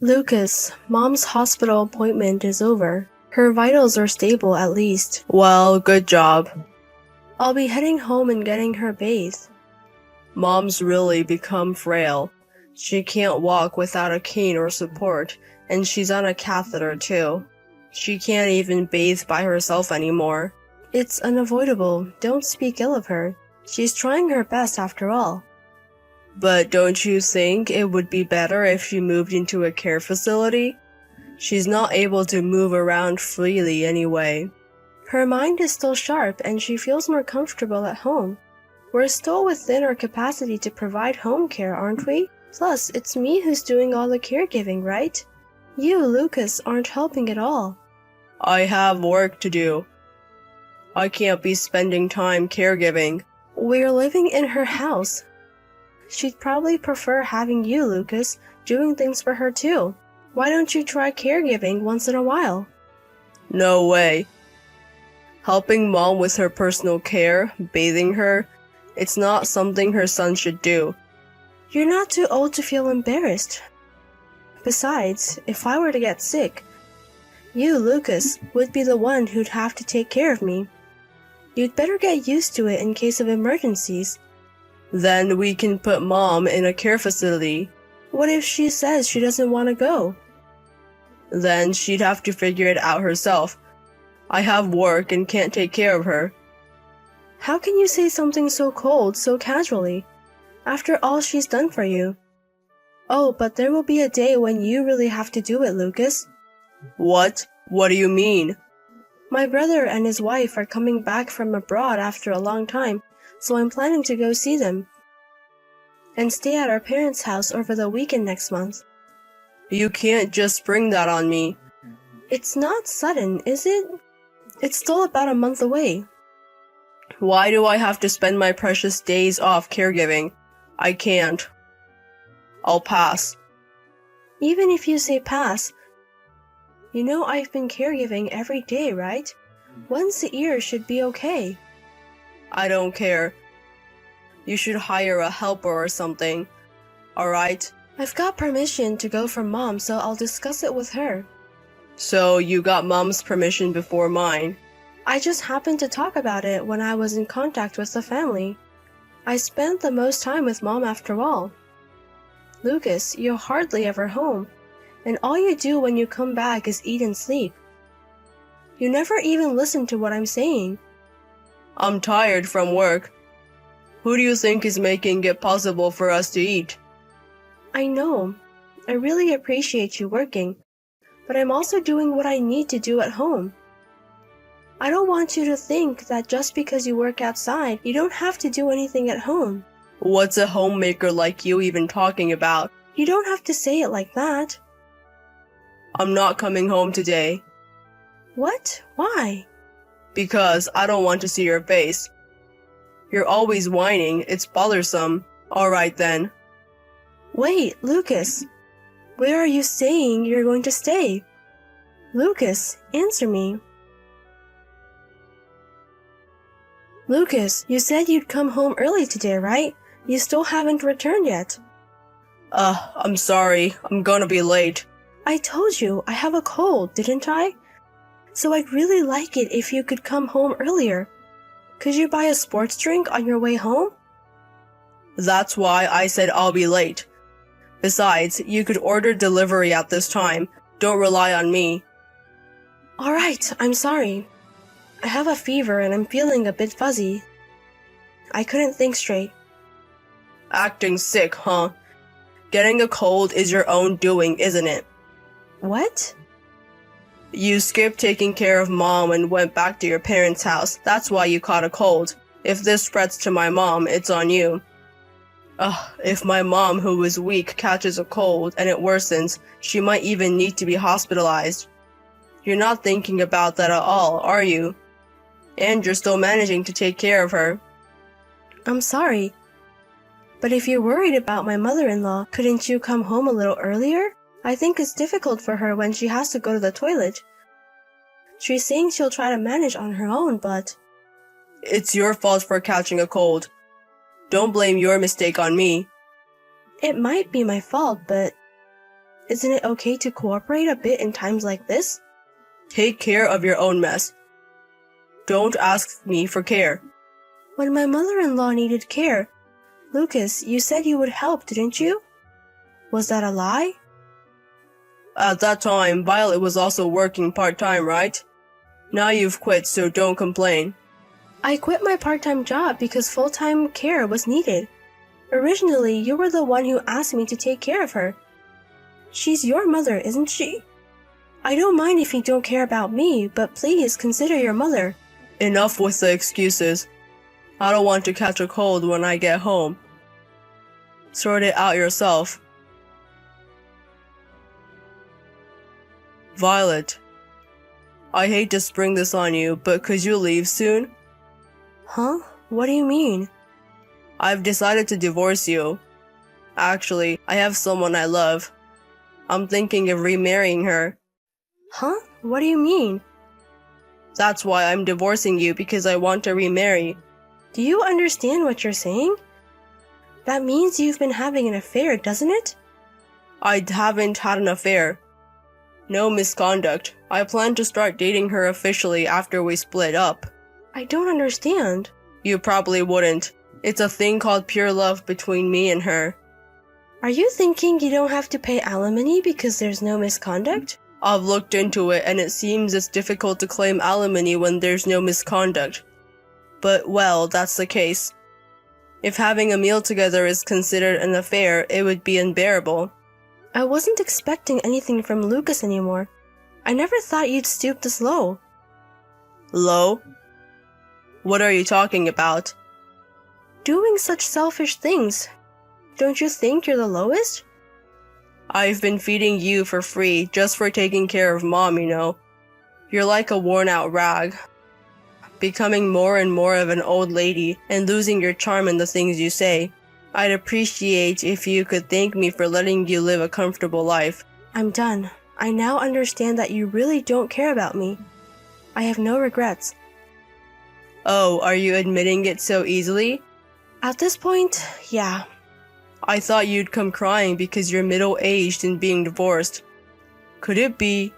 Lucas, Mom's hospital appointment is over. Her vitals are stable at least. Well, good job. I'll be heading home and getting her bathed. Mom's really become frail. She can't walk without a cane or support, and she's on a catheter too. She can't even bathe by herself anymore. It's unavoidable. Don't speak ill of her. She's trying her best after all. But don't you think it would be better if she moved into a care facility? She's not able to move around freely anyway. Her mind is still sharp and she feels more comfortable at home. We're still within our capacity to provide home care, aren't we? Plus, it's me who's doing all the caregiving, right? You, Lucas, aren't helping at all. I have work to do. I can't be spending time caregiving. We're living in her house. She'd probably prefer having you, Lucas, doing things for her too. Why don't you try caregiving once in a while? No way. Helping Mom with her personal care, bathing her, it's not something her son should do. You're not too old to feel embarrassed. Besides, if I were to get sick, you, Lucas, would be the one who'd have to take care of me. You'd better get used to it in case of emergencies. Then we can put Mom in a care facility. What if she says she doesn't want to go? Then she'd have to figure it out herself. I have work and can't take care of her. How can you say something so cold, so casually, after all she's done for you? Oh, but there will be a day when you really have to do it, Lucas. What? What do you mean? My brother and his wife are coming back from abroad after a long time, so I'm planning to go see them and stay at our parents' house over the weekend next month. You can't just spring that on me. It's not sudden, is it? It's still about a month away. Why do I have to spend my precious days off caregiving? I can't. I'll pass. Even if you say pass, you know I've been caregiving every day, right? Once a year should be okay. I don't care. You should hire a helper or something. Alright? I've got permission to go from Mom, so I'll discuss it with her. So you got Mom's permission before mine. I just happened to talk about it when I was in contact with the family. I spent the most time with Mom after all. Lucas, you're hardly ever home, and all you do when you come back is eat and sleep. You never even listen to what I'm saying. I'm tired from work. Who do you think is making it possible for us to eat? I know. I really appreciate you working, but I'm also doing what I need to do at home. I don't want you to think that just because you work outside, you don't have to do anything at home. What's a homemaker like you even talking about? You don't have to say it like that. I'm not coming home today. What? Why? Because I don't want to see your face. You're always whining. It's bothersome. Alright then. Wait, Lucas. Where are you saying you're going to stay? Lucas, answer me. Lucas, you said you'd come home early today, right? You still haven't returned yet. I'm sorry. I'm gonna be late. I told you I have a cold, didn't I? So I'd really like it if you could come home earlier. Could you buy a sports drink on your way home? That's why I said I'll be late. Besides, you could order delivery at this time. Don't rely on me. Alright, I'm sorry. I have a fever and I'm feeling a bit fuzzy. I couldn't think straight. Acting sick, huh? Getting a cold is your own doing, isn't it? What? You skipped taking care of Mom and went back to your parents' house. That's why you caught a cold. If this spreads to my mom, it's on you. If my mom, who is weak, catches a cold and it worsens, she might even need to be hospitalized. You're not thinking about that at all, are you? And you're still managing to take care of her. I'm sorry. But if you're worried about my mother-in-law, couldn't you come home a little earlier? I think it's difficult for her when she has to go to the toilet. She's saying she'll try to manage on her own, but... It's your fault for catching a cold. Don't blame your mistake on me. It might be my fault, but... Isn't it okay to cooperate a bit in times like this? Take care of your own mess. Don't ask me for care. When my mother-in-law needed care, Lucas, you said you would help, didn't you? Was that a lie? At that time, Violet was also working part-time, right? Now you've quit, so don't complain. I quit my part-time job because full-time care was needed. Originally, you were the one who asked me to take care of her. She's your mother, isn't she? I don't mind if you don't care about me, but please consider your mother. Enough with the excuses. I don't want to catch a cold when I get home. Sort it out yourself. Violet, I hate to spring this on you, but could you leave soon? Huh? What do you mean? I've decided to divorce you. Actually, I have someone I love. I'm thinking of remarrying her. Huh? What do you mean? That's why I'm divorcing you, because I want to remarry. Do you understand what you're saying? That means you've been having an affair, doesn't it? I haven't had an affair. No misconduct. I plan to start dating her officially after we split up. I don't understand. You probably wouldn't. It's a thing called pure love between me and her. Are you thinking you don't have to pay alimony because there's no misconduct? I've looked into it and it seems it's difficult to claim alimony when there's no misconduct. But, well, that's the case. If having a meal together is considered an affair, it would be unbearable. I wasn't expecting anything from Lucas anymore. I never thought you'd stoop this low. Low? What are you talking about? Doing such selfish things. Don't you think you're the lowest? I've been feeding you for free just for taking care of Mom, you know. You're like a worn-out rag. Becoming more and more of an old lady and losing your charm in the things you say. I'd appreciate if you could thank me for letting you live a comfortable life. I'm done. I now understand that you really don't care about me. I have no regrets. Oh, are you admitting it so easily? At this point, yeah. I thought you'd come crying because you're middle-aged and being divorced. Could it be?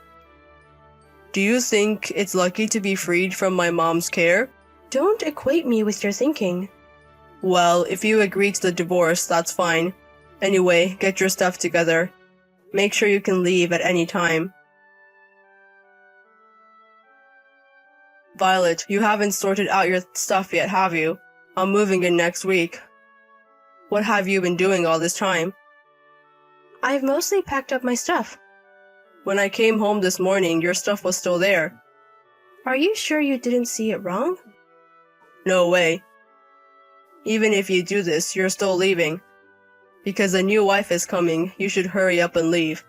Do you think it's lucky to be freed from my mom's care? Don't equate me with your thinking. Well, if you agree to the divorce, that's fine. Anyway, get your stuff together. Make sure you can leave at any time. Violet, you haven't sorted out your stuff yet, have you? I'm moving in next week. What have you been doing all this time? I've mostly packed up my stuff. When I came home this morning, your stuff was still there. Are you sure you didn't see it wrong? No way. Even if you do this, you're still leaving. Because a new wife is coming, you should hurry up and leave.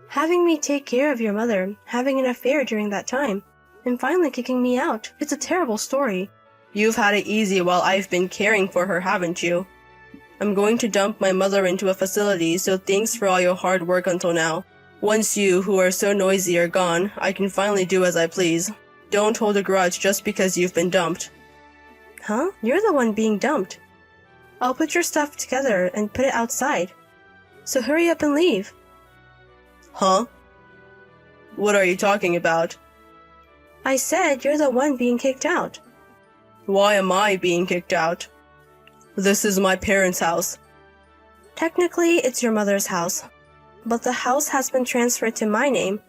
Having me take care of your mother, having an affair during that time, and finally kicking me out. It's a terrible story. You've had it easy while I've been caring for her, haven't you? I'm going to dump my mother into a facility, so thanks for all your hard work until now. Once you, who are so noisy, are gone, I can finally do as I please. Don't hold a grudge just because you've been dumped. Huh? You're the one being dumped. I'll put your stuff together and put it outside. So hurry up and leave. Huh? What are you talking about? I said you're the one being kicked out. Why am I being kicked out? This is my parents' house. Technically, it's your mother's house. But the house has been transferred to my name.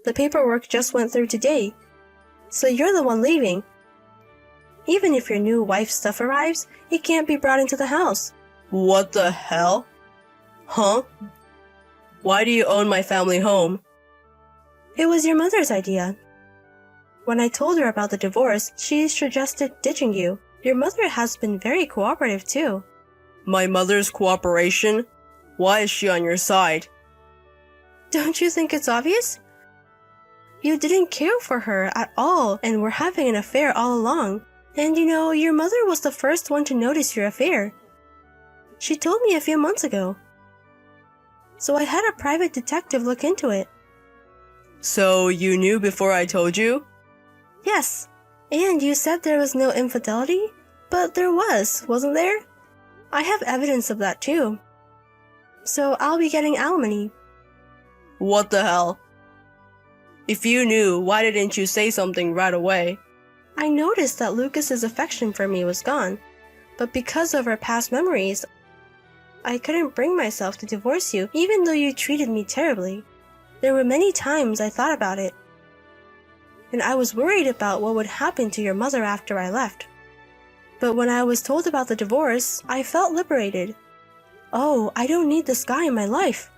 The paperwork just went through today. So you're the one leaving. Even if your new wife's stuff arrives, it can't be brought into the house. What the hell? Huh? Why do you own my family home? It was your mother's idea. When I told her about the divorce, she suggested ditching you. Your mother has been very cooperative too. My mother's cooperation? Why is she on your side? Don't you think it's obvious? You didn't care for her at all and were having an affair all along. And you know, your mother was the first one to notice your affair. She told me a few months ago. So I had a private detective look into it. So you knew before I told you? Yes. And you said there was no infidelity? But there was, wasn't there? I have evidence of that too. So I'll be getting alimony. What the hell? If you knew, why didn't you say something right away? I noticed that Lucas's affection for me was gone, but because of our past memories, I couldn't bring myself to divorce you even though you treated me terribly. There were many times I thought about it, and I was worried about what would happen to your mother after I left. But when I was told about the divorce, I felt liberated. Oh, I don't need this guy in my life.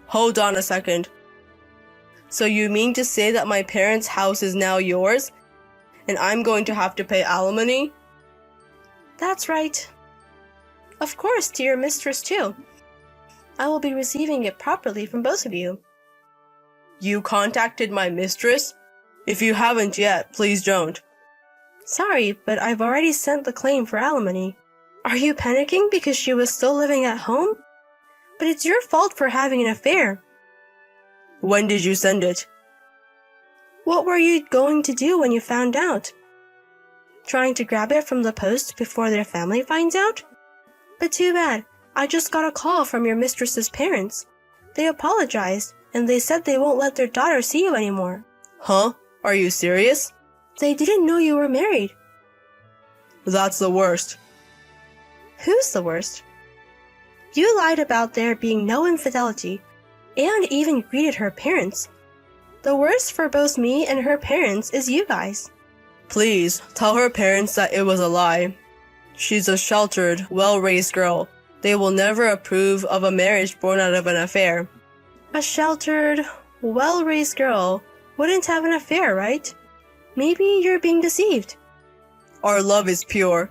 Hold on a second. So you mean to say that my parents' house is now yours, and I'm going to have to pay alimony? That's right. Of course, to your mistress too. I will be receiving it properly from both of you. You contacted my mistress? If you haven't yet, please don't. Sorry, but I've already sent the claim for alimony. Are you panicking because she was still living at home? But it's your fault for having an affair. When did you send it? What were you going to do when you found out? Trying to grab it from the post before their family finds out? But too bad, I just got a call from your mistress's parents. They apologized, and they said they won't let their daughter see you anymore. Huh? Are you serious? They didn't know you were married. That's the worst. Who's the worst? You lied about there being no infidelity, and even greeted her parents. The worst for both me and her parents is you guys. Please, tell her parents that it was a lie. She's a sheltered, well-raised girl. They will never approve of a marriage born out of an affair. A sheltered, well-raised girl wouldn't have an affair, right? Maybe you're being deceived. Our love is pure.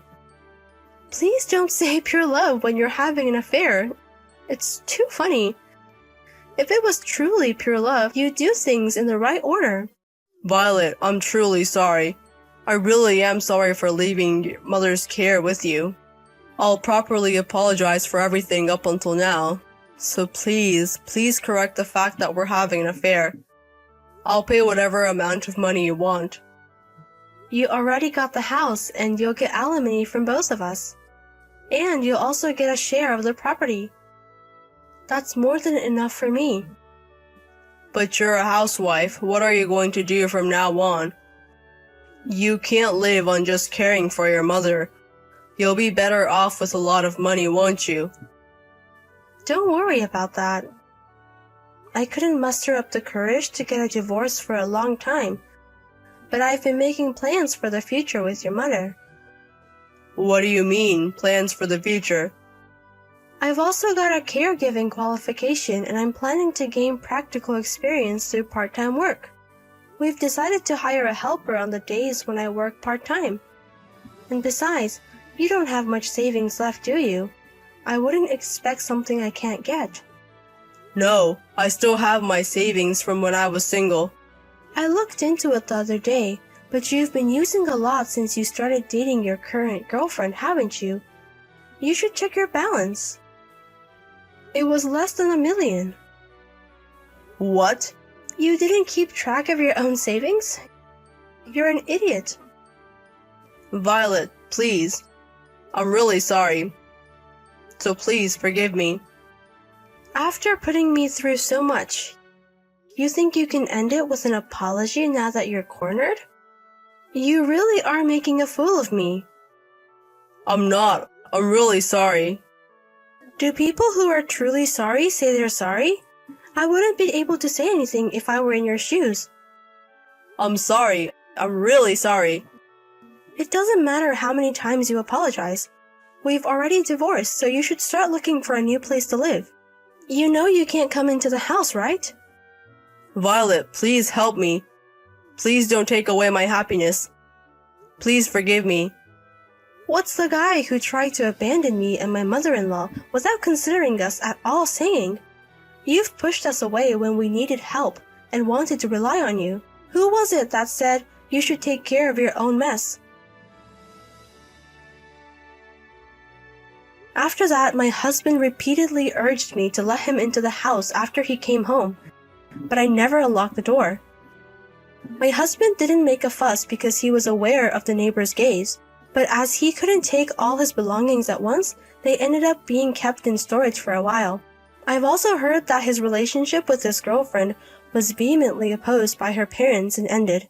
Please don't say pure love when you're having an affair. It's too funny. If it was truly pure love, you'd do things in the right order. Violet, I'm truly sorry. I really am sorry for leaving your mother's care with you. I'll properly apologize for everything up until now. So please correct the fact that we're having an affair. I'll pay whatever amount of money you want. You already got the house, and you'll get alimony from both of us. And you'll also get a share of the property. That's more than enough for me. But you're a housewife. What are you going to do from now on? You can't live on just caring for your mother. You'll be better off with a lot of money, won't you? Don't worry about that. I couldn't muster up the courage to get a divorce for a long time, but I've been making plans for the future with your mother. What do you mean, plans for the future? I've also got a caregiving qualification, and I'm planning to gain practical experience through part-time work. We've decided to hire a helper on the days when I work part-time. And besides, you don't have much savings left, do you? I wouldn't expect something I can't get. No, I still have my savings from when I was single. I looked into it the other day, but you've been using a lot since you started dating your current girlfriend, haven't you? You should check your balance. It was less than $1 million. What? You didn't keep track of your own savings? You're an idiot. Violet, please. I'm really sorry. So please forgive me. After putting me through so much, you think you can end it with an apology now that you're cornered? You really are making a fool of me. I'm not. I'm really sorry. Do people who are truly sorry say they're sorry? I wouldn't be able to say anything if I were in your shoes. I'm sorry. I'm really sorry. It doesn't matter how many times you apologize. We've already divorced, so you should start looking for a new place to live. You know you can't come into the house, right? Violet, please help me. Please don't take away my happiness. Please forgive me. What's the guy who tried to abandon me and my mother-in-law without considering us at all saying? You've pushed us away when we needed help and wanted to rely on you. Who was it that said you should take care of your own mess? After that, my husband repeatedly urged me to let him into the house after he came home, but I never unlocked the door. My husband didn't make a fuss because he was aware of the neighbor's gaze, but as he couldn't take all his belongings at once, they ended up being kept in storage for a while. I've also heard that his relationship with his girlfriend was vehemently opposed by her parents and ended.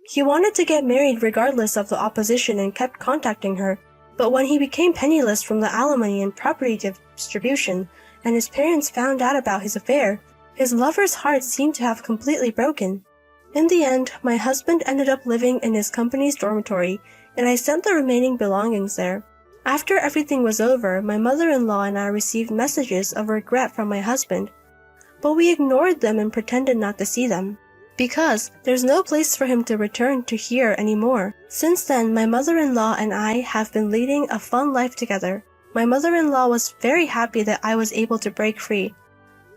He wanted to get married regardless of the opposition and kept contacting her, but when he became penniless from the alimony and property distribution, and his parents found out about his affair, his lover's heart seemed to have completely broken. In the end, my husband ended up living in his company's dormitory, and I sent the remaining belongings there. After everything was over, my mother-in-law and I received messages of regret from my husband, but we ignored them and pretended not to see them, because there's no place for him to return to here anymore. Since then, my mother-in-law and I have been leading a fun life together. My mother-in-law was very happy that I was able to break free,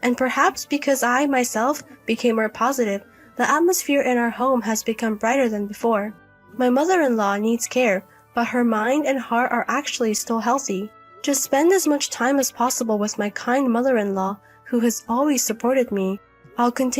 and perhaps because I myself became more positive, the atmosphere in our home has become brighter than before. My mother-in-law needs care, but her mind and heart are actually still healthy. To spend as much time as possible with my kind mother-in-law, who has always supported me, I'll continue